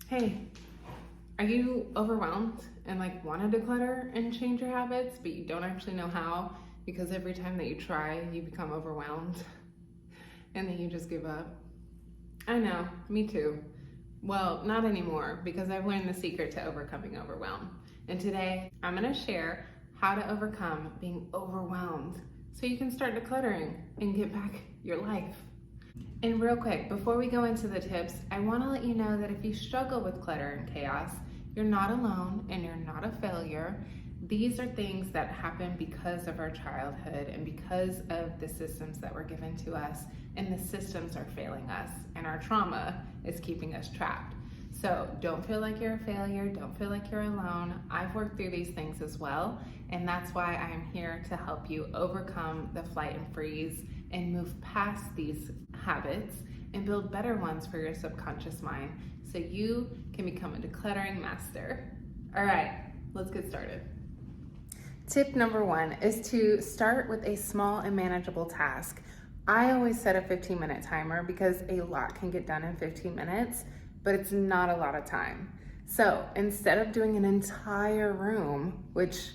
Hey, are you overwhelmed and want to declutter and change your habits, but you don't actually know how because every time that you try, you become overwhelmed and then you just give up? I know, me too. Well, not anymore because I've learned the secret to overcoming overwhelm. And today I'm going to share how to overcome being overwhelmed so you can start decluttering and get back your life. And real quick, before we go into the tips, I want to let you know that if you struggle with clutter and chaos, you're not alone and you're not a failure. These are things that happen because of our childhood and because of the systems that were given to us, and the systems are failing us and our trauma is keeping us trapped. So don't feel like you're a failure, don't feel like you're alone. I've worked through these things as well, and that's why I'm here to help you overcome the flight and freeze and move past these habits and build better ones for your subconscious mind so you can become a decluttering master. All right, let's get started. Tip number one is to start with a small and manageable task. I always set a 15-minute timer because a lot can get done in 15 minutes, but it's not a lot of time. So instead of doing an entire room, which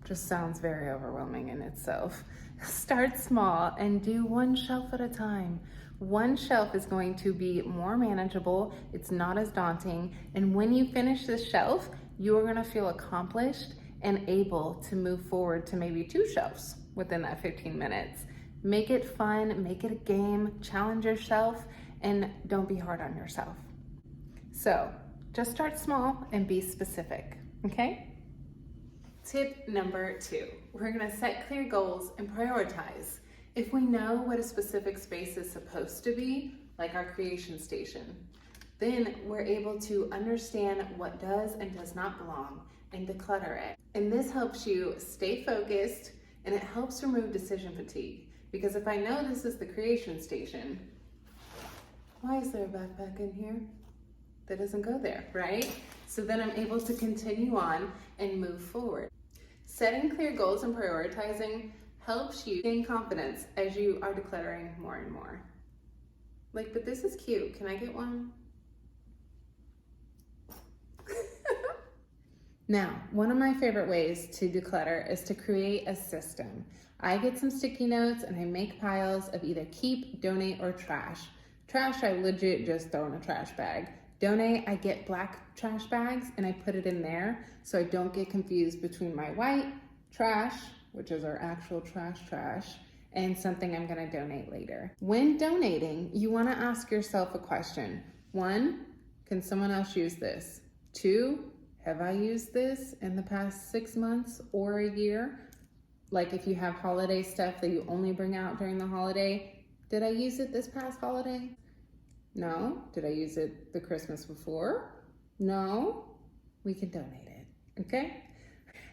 just sounds very overwhelming in itself, start small and do one shelf at a time. One shelf is going to be more manageable, it's not as daunting, and when you finish this shelf, you are gonna feel accomplished and able to move forward to maybe 2 shelves within that 15 minutes. Make it fun, make it a game, challenge yourself, and don't be hard on yourself. So just start small and be specific, okay? Tip number 2, we're gonna set clear goals and prioritize. If we know what a specific space is supposed to be, like our creation station, then we're able to understand what does and does not belong and declutter it. And this helps you stay focused, and it helps remove decision fatigue. Because if I know this is the creation station, why is there a backpack in here? That doesn't go there, right? So then I'm able to continue on and move forward. Setting clear goals and prioritizing helps you gain confidence as you are decluttering more and more. But this is cute. Can I get one? Now, one of my favorite ways to declutter is to create a system. I get some sticky notes and I make piles of either keep, donate, or trash. Trash, I legit just throw in a trash bag. Donate, I get black trash bags and I put it in there so I don't get confused between my white trash, which is our actual trash, and something I'm gonna donate later. When donating, you wanna ask yourself a question. 1, can someone else use this? 2, have I used this in the past 6 months or a year? Like if you have holiday stuff that you only bring out during the holiday, did I use it this past holiday? No. Did I use it the Christmas before? No. We can donate it, okay?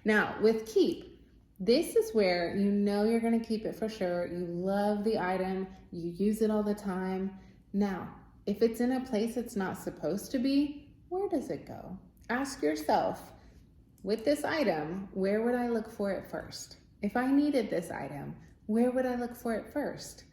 Now with keep, this is where you know you're gonna keep it for sure. You love the item, you use it all the time. Now, if it's in a place it's not supposed to be, where does it go? Ask yourself, with this item, where would I look for it first? If I needed this item, where would I look for it first?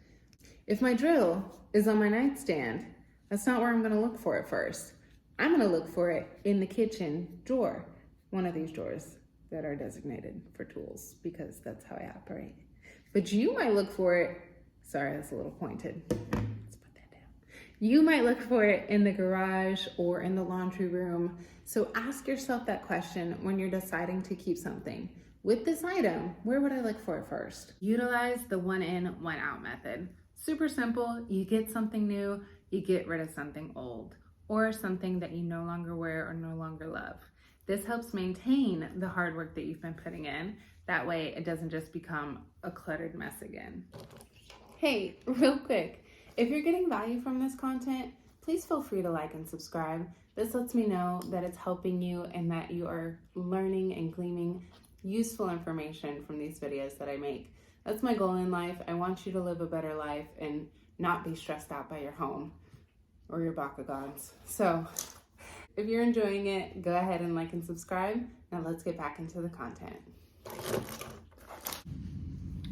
If my drill is on my nightstand, that's not where I'm gonna look for it first. I'm gonna look for it in the kitchen drawer, one of these drawers that are designated for tools, because that's how I operate. But you might look for it, sorry, that's a little pointed. Let's put that down. You might look for it in the garage or in the laundry room. So ask yourself that question when you're deciding to keep something. With this item, where would I look for it first? Utilize the 1 in, 1 out method. Super simple, you get something new, you get rid of something old, or something that you no longer wear or no longer love. This helps maintain the hard work that you've been putting in. That way it doesn't just become a cluttered mess again. Hey, real quick, if you're getting value from this content, please feel free to like and subscribe. This lets me know that it's helping you and that you are learning and gleaning useful information from these videos that I make. That's my goal in life. I want you to live a better life and not be stressed out by your home or your bakugans. So if you're enjoying it, go ahead and like and subscribe. Now let's get back into the content.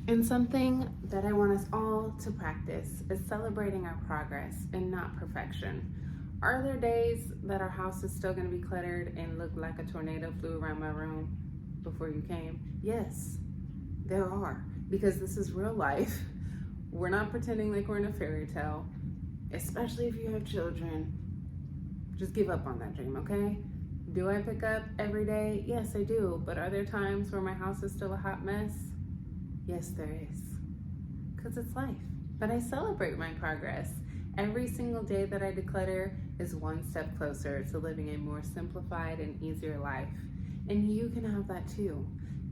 And something that I want us all to practice is celebrating our progress and not perfection. Are there days that our house is still gonna be cluttered and look like a tornado flew around my room before you came? Yes, there are, because this is real life. We're not pretending like we're in a fairy tale, especially if you have children. Just give up on that dream, okay? Do I pick up every day? Yes, I do. But are there times where my house is still a hot mess? Yes, there is. Because it's life. But I celebrate my progress. Every single day that I declutter is one step closer to living a more simplified and easier life. And you can have that too.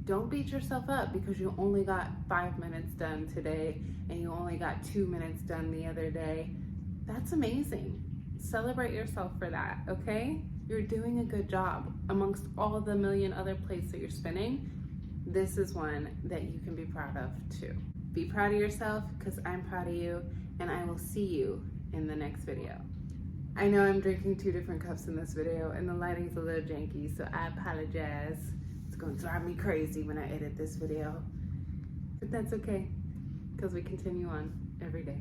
Don't beat yourself up because you only got 5 minutes done today and you only got 2 minutes done the other day. That's amazing. Celebrate yourself for that, okay? You're doing a good job. Amongst all the million other plates that you're spinning, this is one that you can be proud of too. Be proud of yourself because I'm proud of you, and I will see you in the next video. I know I'm drinking 2 different cups in this video and the lighting's a little janky, so I apologize. It's gonna drive me crazy when I edit this video, but that's okay because we continue on every day.